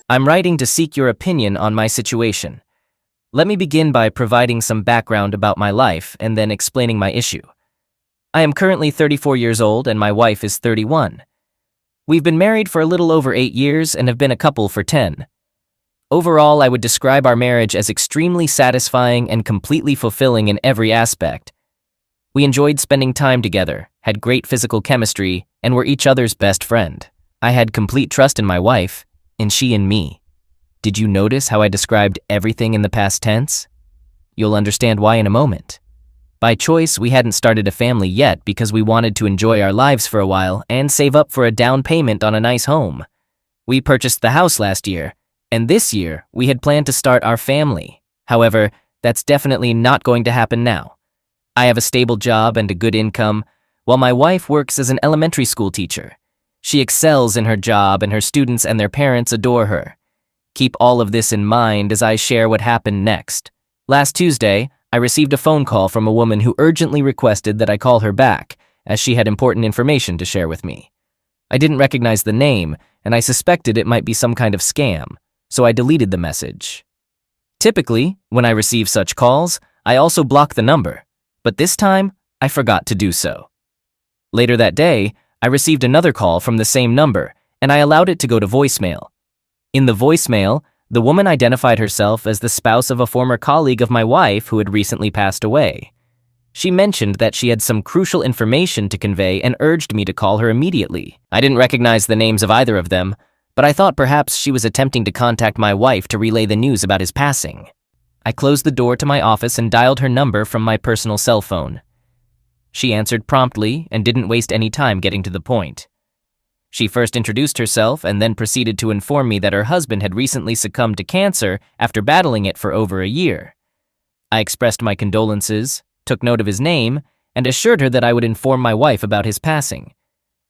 I'm writing to seek your opinion on my situation. Let me begin by providing some background about my life and then explaining my issue. I am currently 34 years old and my wife is 31. We've been married for a little over 8 years and have been a couple for 10. Overall, I would describe our marriage as extremely satisfying and completely fulfilling in every aspect. We enjoyed spending time together, had great physical chemistry, and were each other's best friend. I had complete trust in my wife, and she in me. Did you notice how I described everything in the past tense? You'll understand why in a moment. By choice, we hadn't started a family yet because we wanted to enjoy our lives for a while and save up for a down payment on a nice home. We purchased the house last year, and this year we had planned to start our family. However, that's definitely not going to happen now. I have a stable job and a good income, while my wife works as an elementary school teacher. She excels in her job and her students and their parents adore her. Keep all of this in mind as I share what happened next. Last Tuesday, I received a phone call from a woman who urgently requested that I call her back, as she had important information to share with me. I didn't recognize the name, and I suspected it might be some kind of scam, so I deleted the message. Typically, when I receive such calls, I also block the number, but this time, I forgot to do so. Later that day, I received another call from the same number, and I allowed it to go to voicemail. In the voicemail, the woman identified herself as the spouse of a former colleague of my wife who had recently passed away. She mentioned that she had some crucial information to convey and urged me to call her immediately. I didn't recognize the names of either of them, but I thought perhaps she was attempting to contact my wife to relay the news about his passing. I closed the door to my office and dialed her number from my personal cell phone. She answered promptly and didn't waste any time getting to the point. She first introduced herself and then proceeded to inform me that her husband had recently succumbed to cancer after battling it for over a year. I expressed my condolences, took note of his name, and assured her that I would inform my wife about his passing.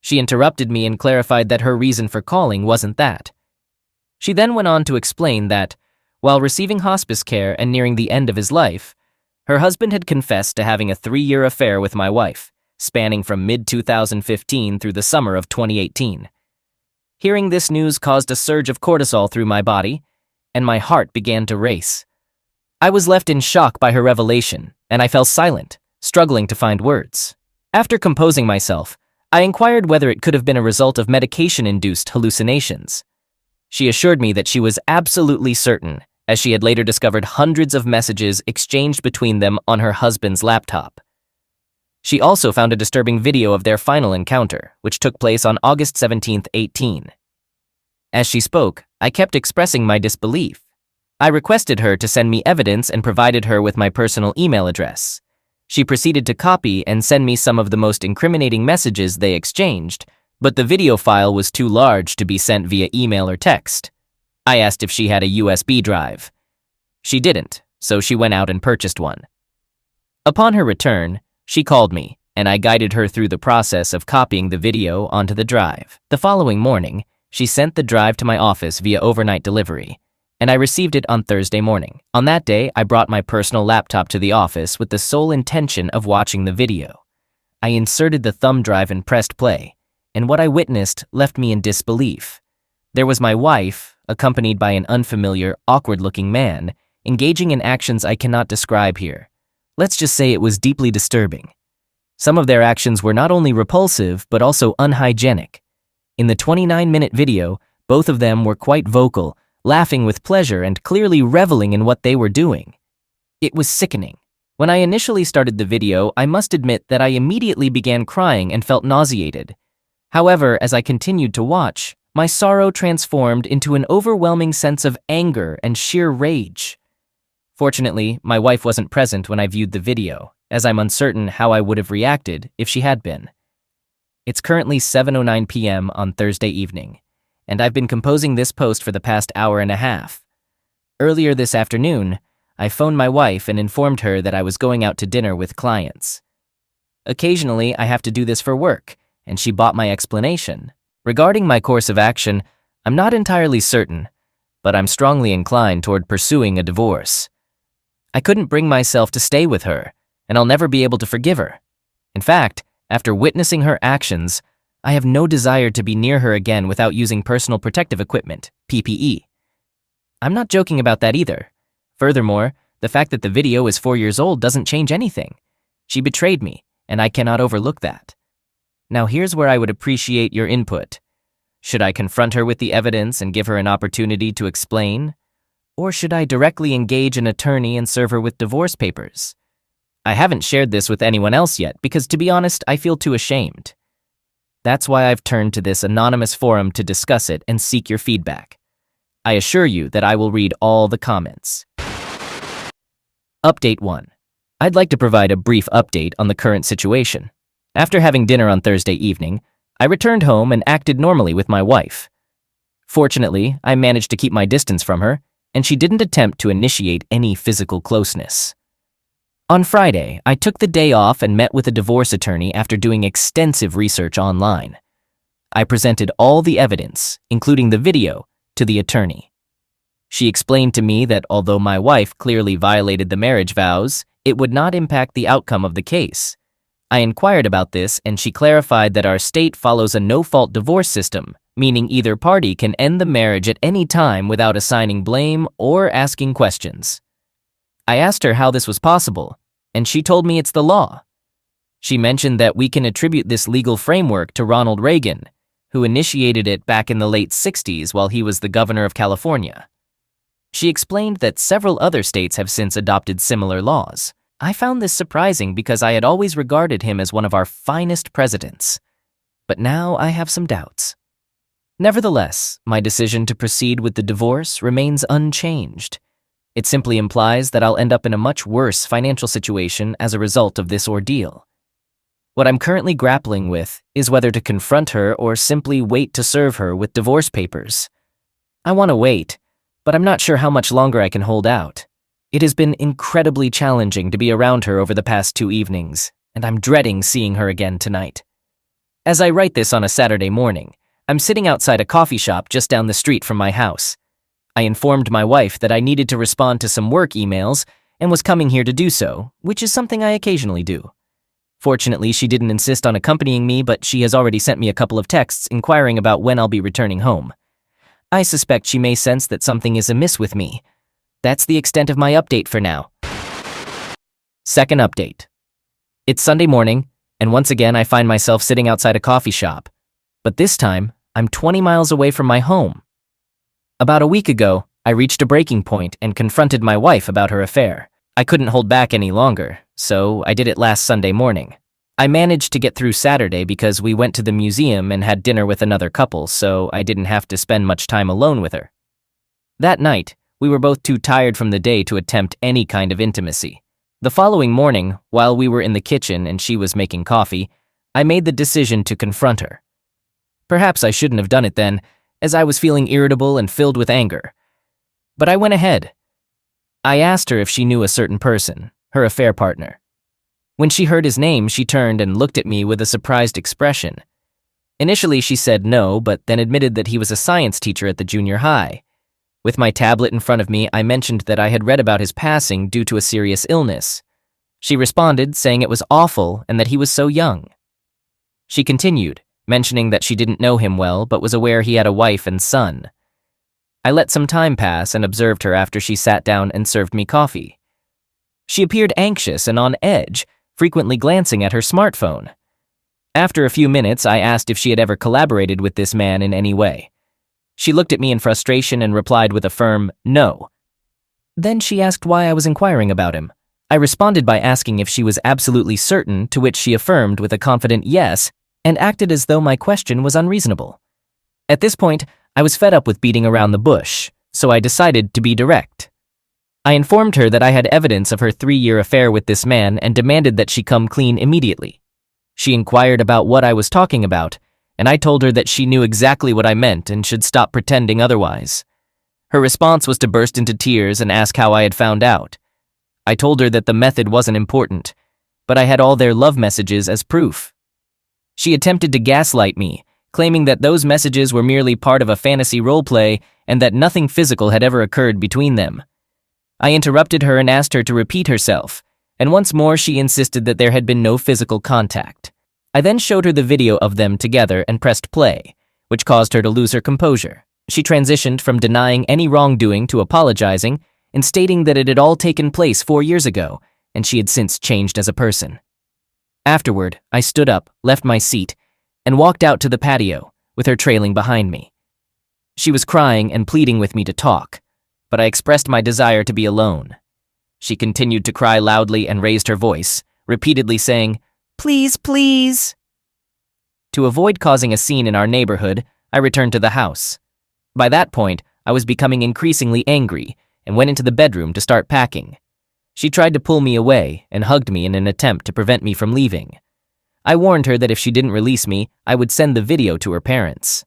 She interrupted me and clarified that her reason for calling wasn't that. She then went on to explain that, while receiving hospice care and nearing the end of his life, her husband had confessed to having a 3-year affair with my wife, spanning from mid-2015 through the summer of 2018. Hearing this news caused a surge of cortisol through my body, and my heart began to race. I was left in shock by her revelation, and I fell silent, struggling to find words. After composing myself, I inquired whether it could have been a result of medication-induced hallucinations. She assured me that she was absolutely certain, as she had later discovered hundreds of messages exchanged between them on her husband's laptop. She also found a disturbing video of their final encounter, which took place on August 17, 18. As she spoke, I kept expressing my disbelief. I requested her to send me evidence and provided her with my personal email address. She proceeded to copy and send me some of the most incriminating messages they exchanged, but the video file was too large to be sent via email or text. I asked if she had a USB drive. She didn't, so she went out and purchased one. Upon her return, she called me, and I guided her through the process of copying the video onto the drive. The following morning, she sent the drive to my office via overnight delivery, and I received it on Thursday morning. On that day, I brought my personal laptop to the office with the sole intention of watching the video. I inserted the thumb drive and pressed play, and what I witnessed left me in disbelief. There was my wife, accompanied by an unfamiliar, awkward-looking man, engaging in actions I cannot describe here. Let's just say it was deeply disturbing. Some of their actions were not only repulsive, but also unhygienic. In the 29-minute video, both of them were quite vocal, laughing with pleasure and clearly reveling in what they were doing. It was sickening. When I initially started the video, I must admit that I immediately began crying and felt nauseated. However, as I continued to watch, my sorrow transformed into an overwhelming sense of anger and sheer rage. Fortunately, my wife wasn't present when I viewed the video, as I'm uncertain how I would have reacted if she had been. It's currently 7:09 p.m. on Thursday evening, and I've been composing this post for the past hour and a half. Earlier this afternoon, I phoned my wife and informed her that I was going out to dinner with clients. Occasionally, I have to do this for work, and she bought my explanation. Regarding my course of action, I'm not entirely certain, but I'm strongly inclined toward pursuing a divorce. I couldn't bring myself to stay with her, and I'll never be able to forgive her. In fact, after witnessing her actions, I have no desire to be near her again without using personal protective equipment, PPE. I'm not joking about that either. Furthermore, the fact that the video is 4 years old doesn't change anything. She betrayed me, and I cannot overlook that. Now here's where I would appreciate your input. Should I confront her with the evidence and give her an opportunity to explain? Or should I directly engage an attorney and serve her with divorce papers? I haven't shared this with anyone else yet because, to be honest, I feel too ashamed. That's why I've turned to this anonymous forum to discuss it and seek your feedback. I assure you that I will read all the comments. Update 1. I'd like to provide a brief update on the current situation. After having dinner on Thursday evening, I returned home and acted normally with my wife. Fortunately, I managed to keep my distance from her, and she didn't attempt to initiate any physical closeness. On Friday, I took the day off and met with a divorce attorney after doing extensive research online. I presented all the evidence, including the video, to the attorney. She explained to me that although my wife clearly violated the marriage vows, it would not impact the outcome of the case. I inquired about this, and she clarified that our state follows a no-fault divorce system, meaning either party can end the marriage at any time without assigning blame or asking questions. I asked her how this was possible, and she told me it's the law. She mentioned that we can attribute this legal framework to Ronald Reagan, who initiated it back in the late 60s while he was the governor of California. She explained that several other states have since adopted similar laws. I found this surprising because I had always regarded him as one of our finest presidents. But now I have some doubts. Nevertheless, my decision to proceed with the divorce remains unchanged. It simply implies that I'll end up in a much worse financial situation as a result of this ordeal. What I'm currently grappling with is whether to confront her or simply wait to serve her with divorce papers. I want to wait, but I'm not sure how much longer I can hold out. It has been incredibly challenging to be around her over the past 2 evenings, and I'm dreading seeing her again tonight. As I write this on a Saturday morning, I'm sitting outside a coffee shop just down the street from my house. I informed my wife that I needed to respond to some work emails and was coming here to do so, which is something I occasionally do. Fortunately, she didn't insist on accompanying me, but she has already sent me a couple of texts inquiring about when I'll be returning home. I suspect she may sense that something is amiss with me. That's the extent of my update for now. Second update. It's Sunday morning, and once again I find myself sitting outside a coffee shop. But this time, I'm 20 miles away from my home. About a week ago, I reached a breaking point and confronted my wife about her affair. I couldn't hold back any longer, so I did it last Sunday morning. I managed to get through Saturday because we went to the museum and had dinner with another couple, so I didn't have to spend much time alone with her. That night, we were both too tired from the day to attempt any kind of intimacy. The following morning, while we were in the kitchen and she was making coffee, I made the decision to confront her. Perhaps I shouldn't have done it then, as I was feeling irritable and filled with anger. But I went ahead. I asked her if she knew a certain person, her affair partner. When she heard his name, she turned and looked at me with a surprised expression. Initially, she said no, but then admitted that he was a science teacher at the junior high. With my tablet in front of me, I mentioned that I had read about his passing due to a serious illness. She responded, saying it was awful and that he was so young. She continued, mentioning that she didn't know him well but was aware he had a wife and son. I let some time pass and observed her after she sat down and served me coffee. She appeared anxious and on edge, frequently glancing at her smartphone. After a few minutes, I asked if she had ever collaborated with this man in any way. She looked at me in frustration and replied with a firm no. Then she asked why I was inquiring about him. I responded by asking if she was absolutely certain, to which she affirmed with a confident yes, and acted as though my question was unreasonable. At this point, I was fed up with beating around the bush, so I decided to be direct. I informed her that I had evidence of her 3-year affair with this man and demanded that she come clean immediately. She inquired about what I was talking about, and I told her that she knew exactly what I meant and should stop pretending otherwise. Her response was to burst into tears and ask how I had found out. I told her that the method wasn't important, but I had all their love messages as proof. She attempted to gaslight me, claiming that those messages were merely part of a fantasy roleplay and that nothing physical had ever occurred between them. I interrupted her and asked her to repeat herself, and once more she insisted that there had been no physical contact. I then showed her the video of them together and pressed play, which caused her to lose her composure. She transitioned from denying any wrongdoing to apologizing and stating that it had all taken place 4 years ago and she had since changed as a person. Afterward, I stood up, left my seat, and walked out to the patio, with her trailing behind me. She was crying and pleading with me to talk, but I expressed my desire to be alone. She continued to cry loudly and raised her voice, repeatedly saying, "Please, please." To avoid causing a scene in our neighborhood, I returned to the house. By that point, I was becoming increasingly angry and went into the bedroom to start packing. She tried to pull me away and hugged me in an attempt to prevent me from leaving. I warned her that if she didn't release me, I would send the video to her parents.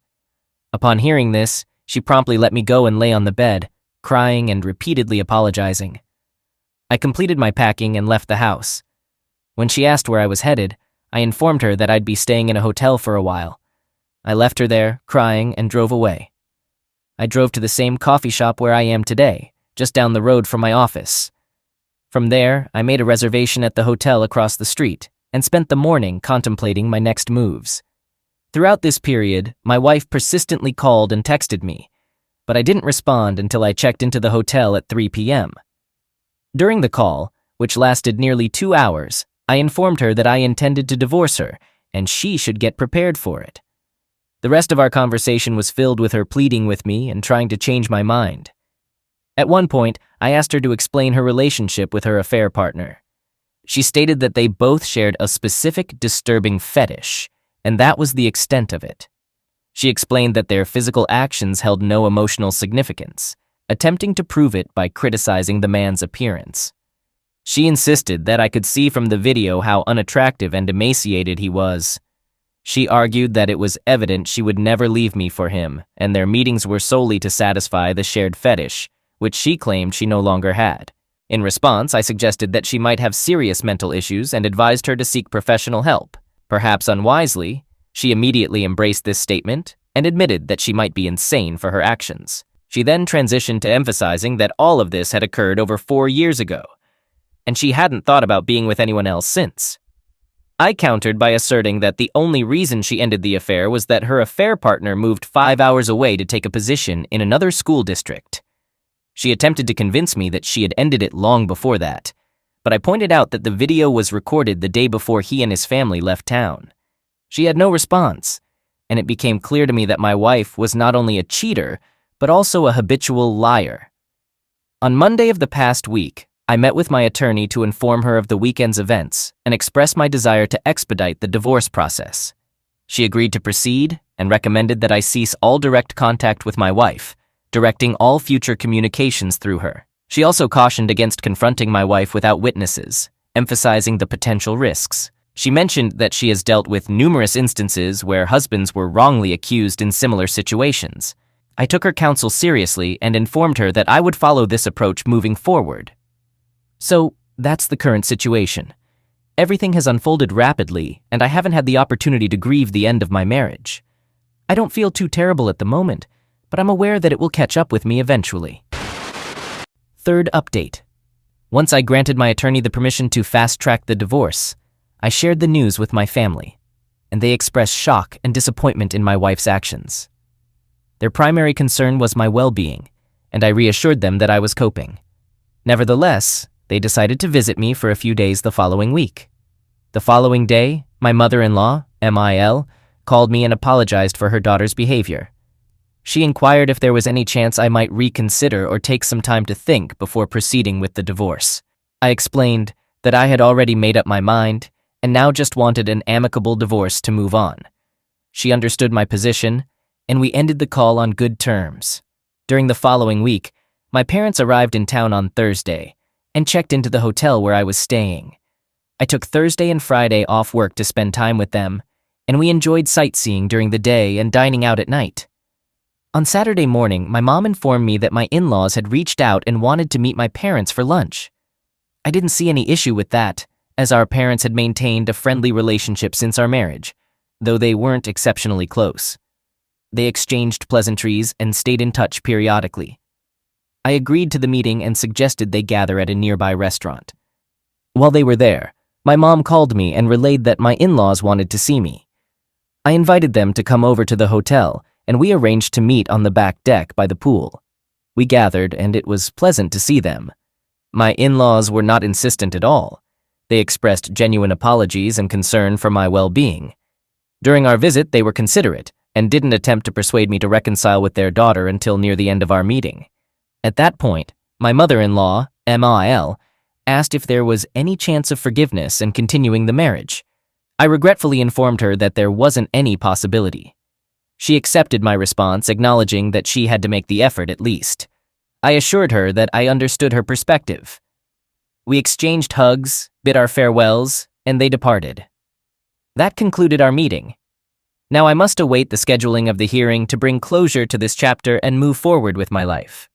Upon hearing this, she promptly let me go and lay on the bed, crying and repeatedly apologizing. I completed my packing and left the house. When she asked where I was headed, I informed her that I'd be staying in a hotel for a while. I left her there, crying, and drove away. I drove to the same coffee shop where I am today, just down the road from my office. From there, I made a reservation at the hotel across the street and spent the morning contemplating my next moves. Throughout this period, my wife persistently called and texted me, but I didn't respond until I checked into the hotel at 3 p.m. During the call, which lasted nearly 2 hours, I informed her that I intended to divorce her and she should get prepared for it. The rest of our conversation was filled with her pleading with me and trying to change my mind. At one point, I asked her to explain her relationship with her affair partner. She stated that they both shared a specific disturbing fetish, and that was the extent of it. She explained that their physical actions held no emotional significance, attempting to prove it by criticizing the man's appearance. She insisted that I could see from the video how unattractive and emaciated he was. She argued that it was evident she would never leave me for him, and their meetings were solely to satisfy the shared fetish, which she claimed she no longer had. In response, I suggested that she might have serious mental issues and advised her to seek professional help. Perhaps unwisely, she immediately embraced this statement and admitted that she might be insane for her actions. She then transitioned to emphasizing that all of this had occurred over 4 years ago, and she hadn't thought about being with anyone else since. I countered by asserting that the only reason she ended the affair was that her affair partner moved 5 hours away to take a position in another school district. She attempted to convince me that she had ended it long before that, but I pointed out that the video was recorded the day before he and his family left town. She had no response, and it became clear to me that my wife was not only a cheater, but also a habitual liar. On Monday of the past week, I met with my attorney to inform her of the weekend's events and express my desire to expedite the divorce process. She agreed to proceed and recommended that I cease all direct contact with my wife, directing all future communications through her. She also cautioned against confronting my wife without witnesses, emphasizing the potential risks. She mentioned that she has dealt with numerous instances where husbands were wrongly accused in similar situations. I took her counsel seriously and informed her that I would follow this approach moving forward. So, that's the current situation. Everything has unfolded rapidly, and I haven't had the opportunity to grieve the end of my marriage. I don't feel too terrible at the moment, but I'm aware that it will catch up with me eventually. Third update. Once I granted my attorney the permission to fast-track the divorce, I shared the news with my family, and they expressed shock and disappointment in my wife's actions. Their primary concern was my well-being, and I reassured them that I was coping. Nevertheless, they decided to visit me for a few days the following week. The following day, my mother-in-law, MIL, called me and apologized for her daughter's behavior. She inquired if there was any chance I might reconsider or take some time to think before proceeding with the divorce. I explained that I had already made up my mind and now just wanted an amicable divorce to move on. She understood my position, and we ended the call on good terms. During the following week, my parents arrived in town on Thursday and checked into the hotel where I was staying. I took Thursday and Friday off work to spend time with them, and we enjoyed sightseeing during the day and dining out at night. On Saturday morning, my mom informed me that my in-laws had reached out and wanted to meet my parents for lunch. I didn't see any issue with that, as our parents had maintained a friendly relationship since our marriage, though they weren't exceptionally close. They exchanged pleasantries and stayed in touch periodically. I agreed to the meeting and suggested they gather at a nearby restaurant. While they were there, my mom called me and relayed that my in-laws wanted to see me. I invited them to come over to the hotel and we arranged to meet on the back deck by the pool. We gathered, and it was pleasant to see them. My in-laws were not insistent at all. They expressed genuine apologies and concern for my well-being. During our visit, they were considerate and didn't attempt to persuade me to reconcile with their daughter until near the end of our meeting. At that point, my mother-in-law, MIL, asked if there was any chance of forgiveness and continuing the marriage. I regretfully informed her that there wasn't any possibility. She accepted my response, acknowledging that she had to make the effort at least. I assured her that I understood her perspective. We exchanged hugs, bid our farewells, and they departed. That concluded our meeting. Now I must await the scheduling of the hearing to bring closure to this chapter and move forward with my life.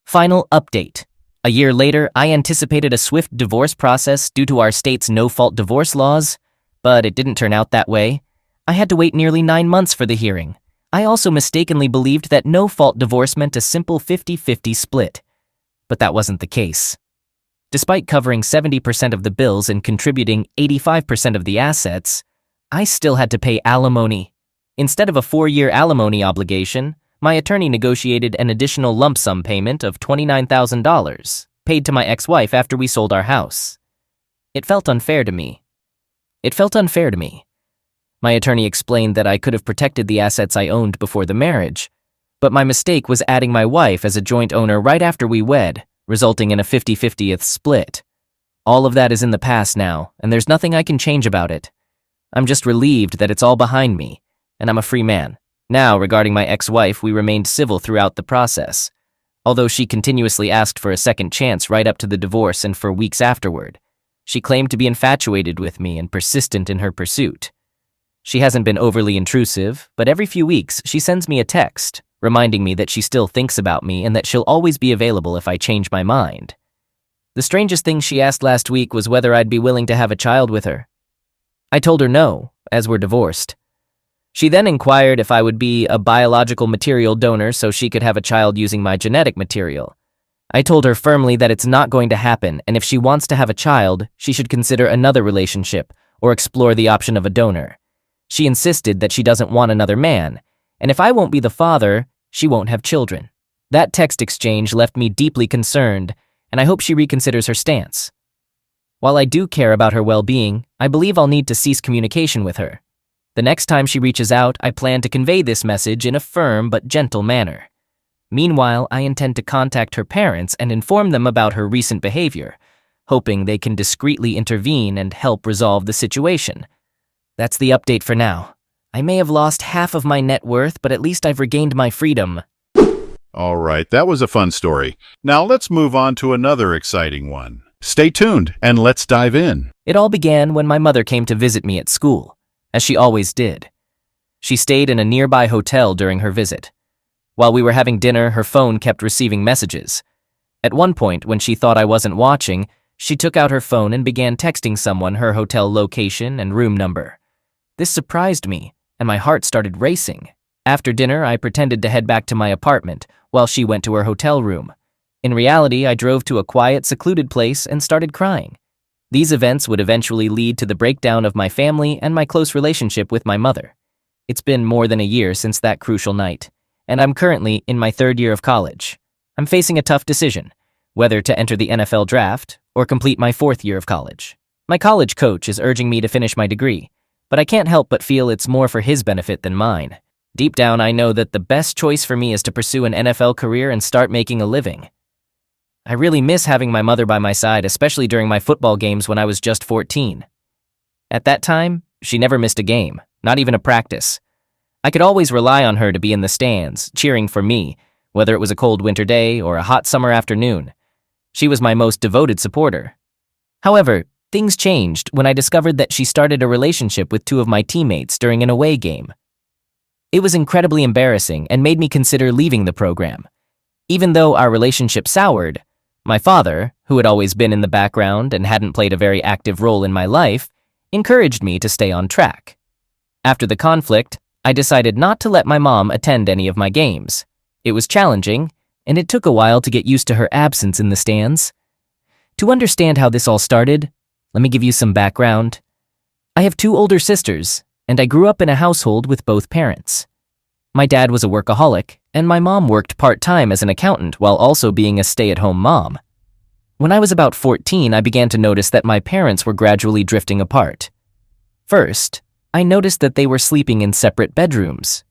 Final update. A year later, I anticipated a swift divorce process due to our state's no-fault divorce laws, but it didn't turn out that way. I had to wait nearly 9 months for the hearing. I also mistakenly believed that no-fault divorce meant a simple 50-50 split, but that wasn't the case. Despite covering 70% of the bills and contributing 85% of the assets, I still had to pay alimony. Instead of a 4-year alimony obligation, my attorney negotiated an additional lump sum payment of $29,000, paid to my ex-wife after we sold our house. It felt unfair to me. My attorney explained that I could have protected the assets I owned before the marriage, but my mistake was adding my wife as a joint owner right after we wed, resulting in a 50-50th split. All of that is in the past now, and there's nothing I can change about it. I'm just relieved that it's all behind me, and I'm a free man. Now, regarding my ex-wife, we remained civil throughout the process, although she continuously asked for a second chance right up to the divorce and for weeks afterward. She claimed to be infatuated with me and persistent in her pursuit. She hasn't been overly intrusive, but every few weeks she sends me a text, reminding me that she still thinks about me and that she'll always be available if I change my mind. The strangest thing she asked last week was whether I'd be willing to have a child with her. I told her no, as we're divorced. She then inquired if I would be a biological material donor so she could have a child using my genetic material. I told her firmly that it's not going to happen, and if she wants to have a child, she should consider another relationship or explore the option of a donor. She insisted that she doesn't want another man, and if I won't be the father, she won't have children. That text exchange left me deeply concerned, and I hope she reconsiders her stance. While I do care about her well-being, I believe I'll need to cease communication with her. The next time she reaches out, I plan to convey this message in a firm but gentle manner. Meanwhile, I intend to contact her parents and inform them about her recent behavior, hoping they can discreetly intervene and help resolve the situation. That's the update for now. I may have lost half of my net worth, but at least I've regained my freedom. All right, that was a fun story. Now let's move on to another exciting one. Stay tuned and let's dive in. It all began when my mother came to visit me at school, as she always did. She stayed in a nearby hotel during her visit. While we were having dinner, her phone kept receiving messages. At one point, when she thought I wasn't watching, she took out her phone and began texting someone her hotel location and room number. This surprised me, and my heart started racing. After dinner, I pretended to head back to my apartment while she went to her hotel room. In reality, I drove to a quiet, secluded place and started crying. These events would eventually lead to the breakdown of my family and my close relationship with my mother. It's been more than a year since that crucial night, and I'm currently in my 3rd year of college. I'm facing a tough decision, whether to enter the NFL draft or complete my 4th year of college. My college coach is urging me to finish my degree, but I can't help but feel it's more for his benefit than mine. Deep down, I know that the best choice for me is to pursue an NFL career and start making a living. I really miss having my mother by my side, especially during my football games when I was just 14. At that time, she never missed a game, not even a practice. I could always rely on her to be in the stands, cheering for me, whether it was a cold winter day or a hot summer afternoon. She was my most devoted supporter. However, things changed when I discovered that she started a relationship with 2 of my teammates during an away game. It was incredibly embarrassing and made me consider leaving the program. Even though our relationship soured, my father, who had always been in the background and hadn't played a very active role in my life, encouraged me to stay on track. After the conflict, I decided not to let my mom attend any of my games. It was challenging, and it took a while to get used to her absence in the stands. To understand how this all started, let me give you some background. I have 2 older sisters, and I grew up in a household with both parents. My dad was a workaholic, and my mom worked part-time as an accountant while also being a stay-at-home mom. When I was about 14, I began to notice that my parents were gradually drifting apart. First, I noticed that they were sleeping in separate bedrooms.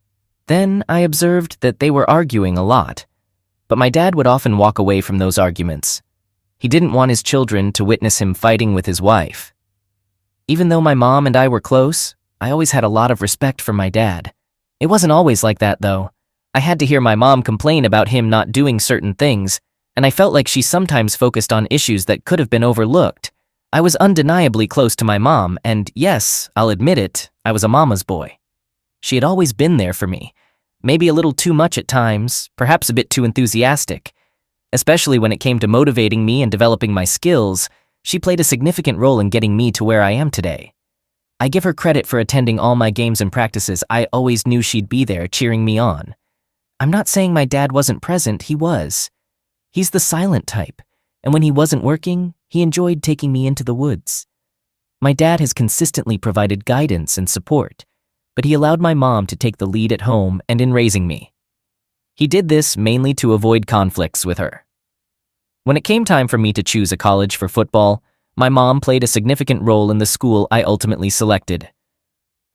Then I observed that they were arguing a lot. But my dad would often walk away from those arguments. He didn't want his children to witness him fighting with his wife. Even though my mom and I were close, I always had a lot of respect for my dad. It wasn't always like that, though. I had to hear my mom complain about him not doing certain things, and I felt like she sometimes focused on issues that could have been overlooked. I was undeniably close to my mom, and yes, I'll admit it, I was a mama's boy. She had always been there for me, maybe a little too much at times, perhaps a bit too enthusiastic. Especially when it came to motivating me and developing my skills, she played a significant role in getting me to where I am today. I give her credit for attending all my games and practices. I always knew she'd be there cheering me on. I'm not saying my dad wasn't present, he was. He's the silent type, and when he wasn't working, he enjoyed taking me into the woods. My dad has consistently provided guidance and support, but he allowed my mom to take the lead at home and in raising me. He did this mainly to avoid conflicts with her. When it came time for me to choose a college for football, my mom played a significant role in the school I ultimately selected.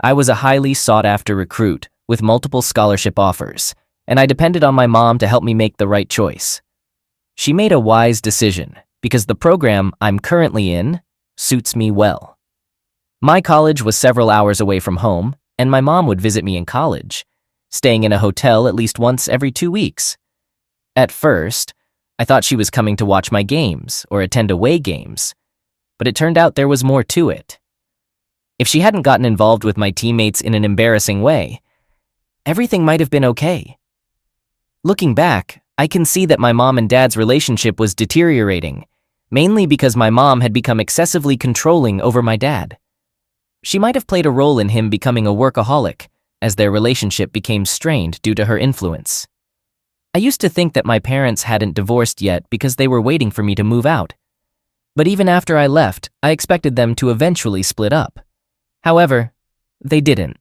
I was a highly sought-after recruit with multiple scholarship offers, and I depended on my mom to help me make the right choice. She made a wise decision because the program I'm currently in suits me well. My college was several hours away from home, and my mom would visit me in college, staying in a hotel at least once every 2 weeks. At first, I thought she was coming to watch my games or attend away games, but it turned out there was more to it. If she hadn't gotten involved with my teammates in an embarrassing way, everything might have been okay. Looking back, I can see that my mom and dad's relationship was deteriorating, mainly because my mom had become excessively controlling over my dad. She might have played a role in him becoming a workaholic, as their relationship became strained due to her influence. I used to think that my parents hadn't divorced yet because they were waiting for me to move out. But even after I left, I expected them to eventually split up. However, they didn't.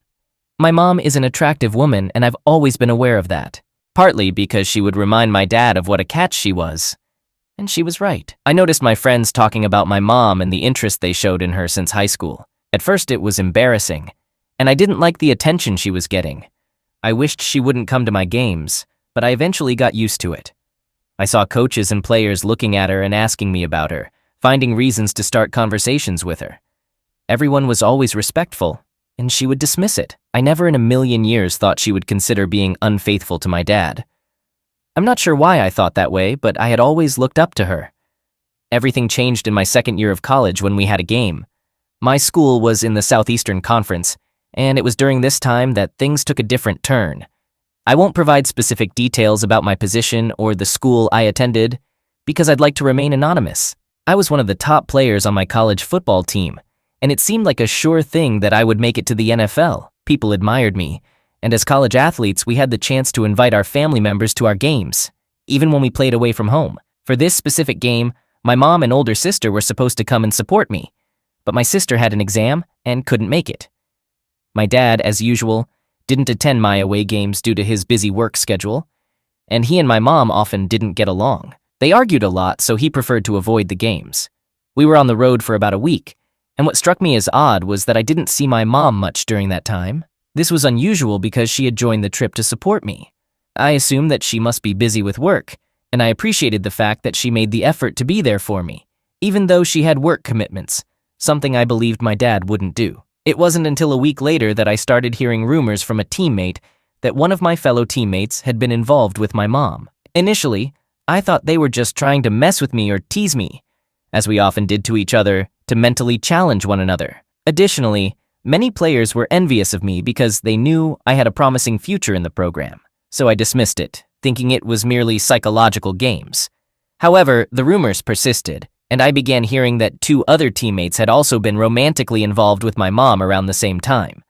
My mom is an attractive woman, and I've always been aware of that, partly because she would remind my dad of what a catch she was. And she was right. I noticed my friends talking about my mom and the interest they showed in her since high school. At first it was embarrassing, and I didn't like the attention she was getting. I wished she wouldn't come to my games, but I eventually got used to it. I saw coaches and players looking at her and asking me about her, finding reasons to start conversations with her. Everyone was always respectful, and she would dismiss it. I never in a million years thought she would consider being unfaithful to my dad. I'm not sure why I thought that way, but I had always looked up to her. Everything changed in my second year of college when we had a game. My school was in the Southeastern Conference, and it was during this time that things took a different turn. I won't provide specific details about my position or the school I attended because I'd like to remain anonymous. I was one of the top players on my college football team, and it seemed like a sure thing that I would make it to the NFL. People admired me, and as college athletes, we had the chance to invite our family members to our games, even when we played away from home. For this specific game, my mom and older sister were supposed to come and support me, but my sister had an exam and couldn't make it. My dad, as usual, didn't attend my away games due to his busy work schedule, and he and my mom often didn't get along. They argued a lot, so he preferred to avoid the games. We were on the road for about a week, and what struck me as odd was that I didn't see my mom much during that time. This was unusual because she had joined the trip to support me. I assumed that she must be busy with work, and I appreciated the fact that she made the effort to be there for me, even though she had work commitments, something I believed my dad wouldn't do. It wasn't until a week later that I started hearing rumors from a teammate that one of my fellow teammates had been involved with my mom. Initially, I thought they were just trying to mess with me or tease me, as we often did to each other, to mentally challenge one another. Additionally, many players were envious of me because they knew I had a promising future in the program, so I dismissed it, thinking it was merely psychological games. However, the rumors persisted, and I began hearing that 2 other teammates had also been romantically involved with my mom around the same time.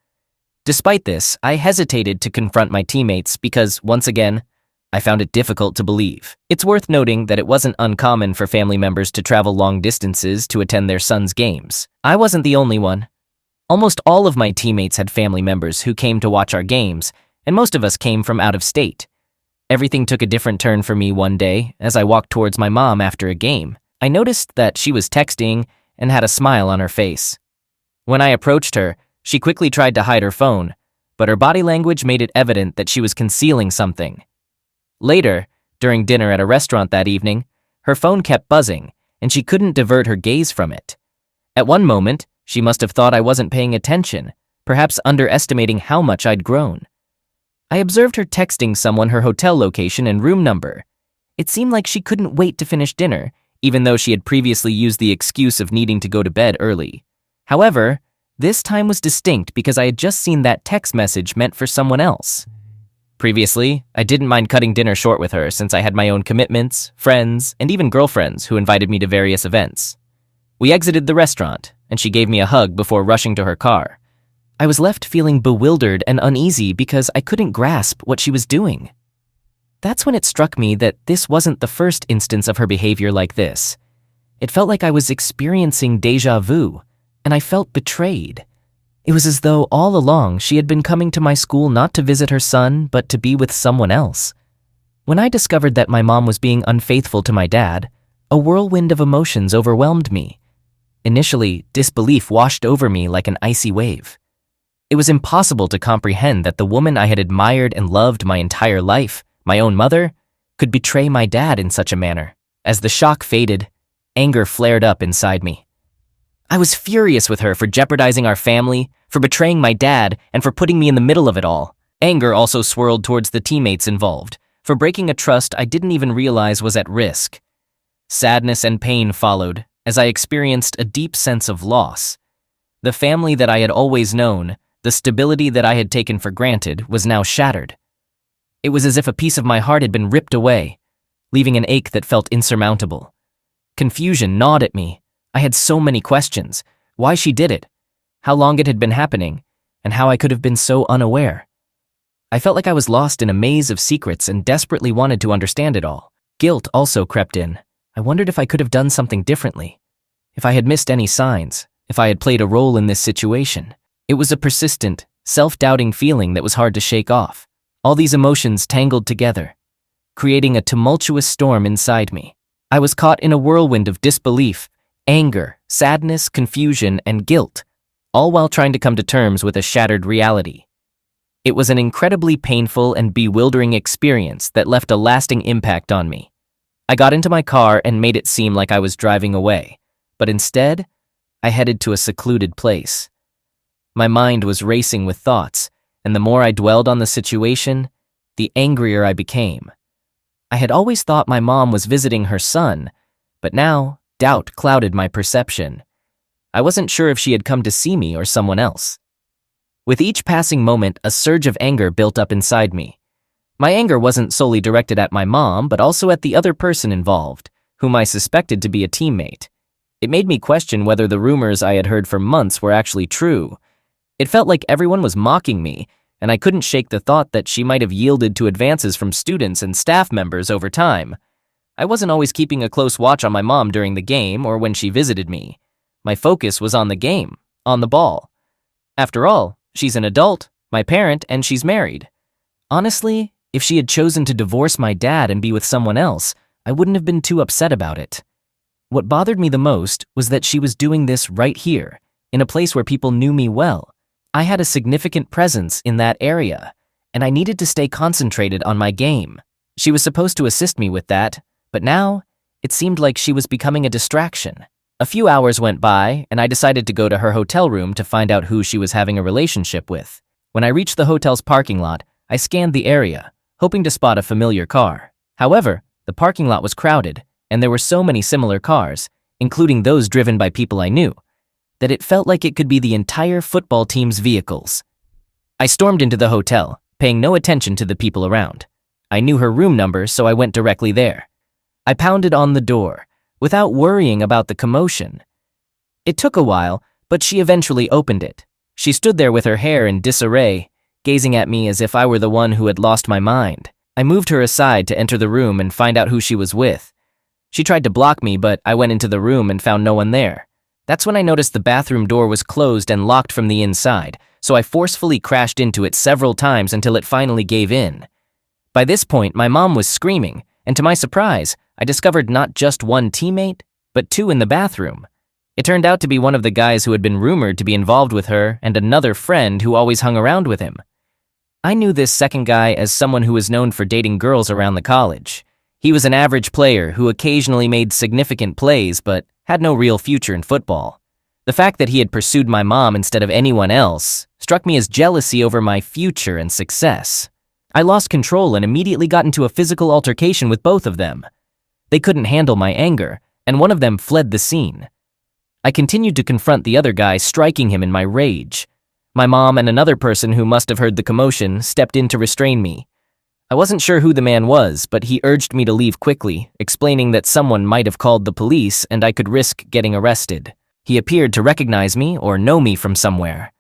Despite this, I hesitated to confront my teammates because, once again, I found it difficult to believe. It's worth noting that it wasn't uncommon for family members to travel long distances to attend their son's games. I wasn't the only one. Almost all of my teammates had family members who came to watch our games, and most of us came from out of state. Everything took a different turn for me one day as I walked towards my mom after a game. I noticed that she was texting and had a smile on her face. When I approached her, she quickly tried to hide her phone, but her body language made it evident that she was concealing something. Later, during dinner at a restaurant that evening, her phone kept buzzing, and she couldn't divert her gaze from it. At one moment, she must have thought I wasn't paying attention, perhaps underestimating how much I'd grown. I observed her texting someone her hotel location and room number. It seemed like she couldn't wait to finish dinner, even though she had previously used the excuse of needing to go to bed early. However, this time was distinct because I had just seen that text message meant for someone else. Previously, I didn't mind cutting dinner short with her since I had my own commitments, friends, and even girlfriends who invited me to various events. We exited the restaurant, and she gave me a hug before rushing to her car. I was left feeling bewildered and uneasy because I couldn't grasp what she was doing. That's when it struck me that this wasn't the first instance of her behavior like this. It felt like I was experiencing déjà vu, and I felt betrayed. It was as though all along she had been coming to my school not to visit her son, but to be with someone else. When I discovered that my mom was being unfaithful to my dad, a whirlwind of emotions overwhelmed me. Initially, disbelief washed over me like an icy wave. It was impossible to comprehend that the woman I had admired and loved my entire life, my own mother, could betray my dad in such a manner. As the shock faded, anger flared up inside me. I was furious with her for jeopardizing our family, for betraying my dad, and for putting me in the middle of it all. Anger also swirled towards the teammates involved, for breaking a trust I didn't even realize was at risk. Sadness and pain followed as I experienced a deep sense of loss. The family that I had always known, the stability that I had taken for granted, was now shattered. It was as if a piece of my heart had been ripped away, leaving an ache that felt insurmountable. Confusion gnawed at me. I had so many questions: why she did it, how long it had been happening, and how I could have been so unaware. I felt like I was lost in a maze of secrets and desperately wanted to understand it all. Guilt also crept in. I wondered if I could have done something differently, if I had missed any signs, if I had played a role in this situation. It was a persistent, self-doubting feeling that was hard to shake off. All these emotions tangled together, creating a tumultuous storm inside me. I was caught in a whirlwind of disbelief, anger, sadness, confusion, and guilt, all while trying to come to terms with a shattered reality. It was an incredibly painful and bewildering experience that left a lasting impact on me. I got into my car and made it seem like I was driving away, but instead, I headed to a secluded place. My mind was racing with thoughts, and the more I dwelled on the situation, the angrier I became. I had always thought my mom was visiting her son, but now doubt clouded my perception. I wasn't sure if she had come to see me or someone else. With each passing moment, a surge of anger built up inside me. My anger wasn't solely directed at my mom, but also at the other person involved, whom I suspected to be a teammate. It made me question whether the rumors I had heard for months were actually true. It felt like everyone was mocking me, and I couldn't shake the thought that she might have yielded to advances from students and staff members over time. I wasn't always keeping a close watch on my mom during the game or when she visited me. My focus was on the game, on the ball. After all, she's an adult, my parent, and she's married. Honestly, if she had chosen to divorce my dad and be with someone else, I wouldn't have been too upset about it. What bothered me the most was that she was doing this right here, in a place where people knew me well. I had a significant presence in that area, and I needed to stay concentrated on my game. She was supposed to assist me with that, but now it seemed like she was becoming a distraction. A few hours went by, and I decided to go to her hotel room to find out who she was having a relationship with. When I reached the hotel's parking lot, I scanned the area, hoping to spot a familiar car. However, the parking lot was crowded, and there were so many similar cars, including those driven by people I knew, that it felt like it could be the entire football team's vehicles. I stormed into the hotel, paying no attention to the people around. I knew her room number, so I went directly there. I pounded on the door, without worrying about the commotion. It took a while, but she eventually opened it. She stood there with her hair in disarray, gazing at me as if I were the one who had lost my mind. I moved her aside to enter the room and find out who she was with. She tried to block me, but I went into the room and found no one there. That's when I noticed the bathroom door was closed and locked from the inside, so I forcefully crashed into it several times until it finally gave in. By this point, my mom was screaming, and to my surprise, I discovered not just one teammate, but two in the bathroom. It turned out to be one of the guys who had been rumored to be involved with her and another friend who always hung around with him. I knew this second guy as someone who was known for dating girls around the college. He was an average player who occasionally made significant plays but had no real future in football. The fact that he had pursued my mom instead of anyone else struck me as jealousy over my future and success. I lost control and immediately got into a physical altercation with both of them. They couldn't handle my anger, and one of them fled the scene. I continued to confront the other guy, striking him in my rage. My mom and another person who must have heard the commotion stepped in to restrain me. I wasn't sure who the man was, but he urged me to leave quickly, explaining that someone might have called the police and I could risk getting arrested. He appeared to recognize me or know me from somewhere.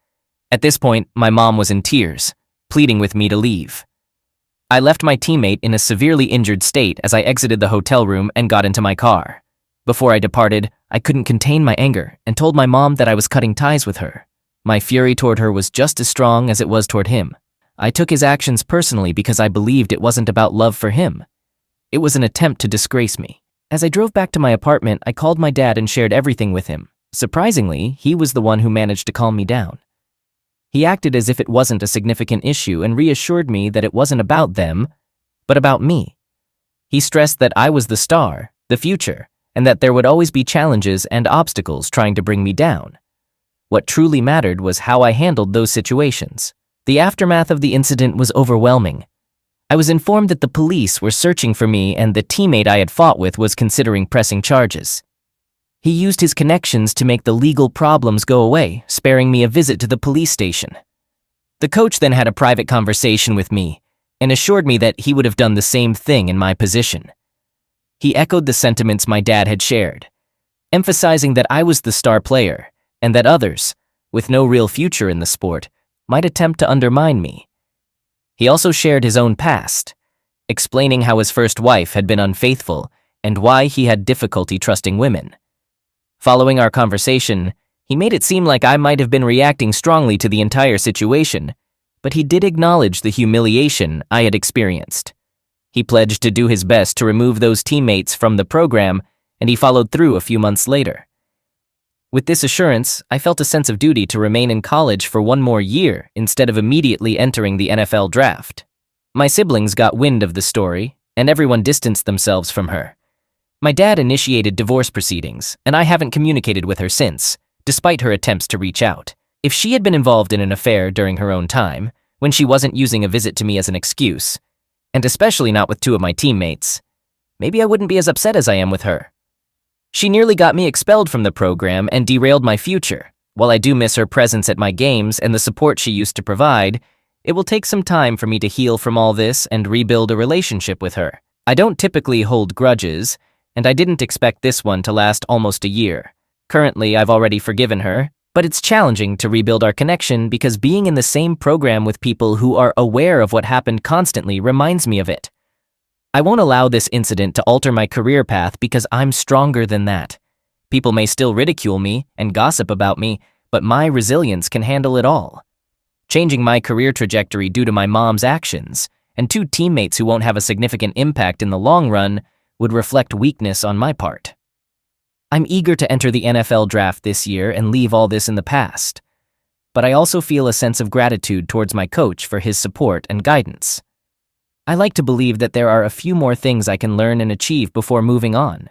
At this point, my mom was in tears, pleading with me to leave. I left my teammate in a severely injured state as I exited the hotel room and got into my car. Before I departed, I couldn't contain my anger and told my mom that I was cutting ties with her. My fury toward her was just as strong as it was toward him. I took his actions personally because I believed it wasn't about love for him. It was an attempt to disgrace me. As I drove back to my apartment, I called my dad and shared everything with him. Surprisingly, he was the one who managed to calm me down. He acted as if it wasn't a significant issue and reassured me that it wasn't about them, but about me. He stressed that I was the star, the future, and that there would always be challenges and obstacles trying to bring me down. What truly mattered was how I handled those situations. The aftermath of the incident was overwhelming. I was informed that the police were searching for me and the teammate I had fought with was considering pressing charges. He used his connections to make the legal problems go away, sparing me a visit to the police station. The coach then had a private conversation with me and assured me that he would have done the same thing in my position. He echoed the sentiments my dad had shared, emphasizing that I was the star player and that others, with no real future in the sport, might attempt to undermine me. He also shared his own past, explaining how his first wife had been unfaithful and why he had difficulty trusting women. Following our conversation, he made it seem like I might have been reacting strongly to the entire situation, but he did acknowledge the humiliation I had experienced. He pledged to do his best to remove those teammates from the program, and he followed through a few months later. With this assurance, I felt a sense of duty to remain in college for one more year instead of immediately entering the NFL draft. My siblings got wind of the story, and everyone distanced themselves from her. My dad initiated divorce proceedings, and I haven't communicated with her since, despite her attempts to reach out. If she had been involved in an affair during her own time, when she wasn't using a visit to me as an excuse, and especially not with two of my teammates, maybe I wouldn't be as upset as I am with her. She nearly got me expelled from the program and derailed my future. While I do miss her presence at my games and the support she used to provide, it will take some time for me to heal from all this and rebuild a relationship with her. I don't typically hold grudges, and I didn't expect this one to last almost a year. Currently, I've already forgiven her, but it's challenging to rebuild our connection because being in the same program with people who are aware of what happened constantly reminds me of it. I won't allow this incident to alter my career path because I'm stronger than that. People may still ridicule me and gossip about me, but my resilience can handle it all. Changing my career trajectory due to my mom's actions and two teammates who won't have a significant impact in the long run would reflect weakness on my part. I'm eager to enter the NFL draft this year and leave all this in the past, but I also feel a sense of gratitude towards my coach for his support and guidance. I like to believe that there are a few more things I can learn and achieve before moving on.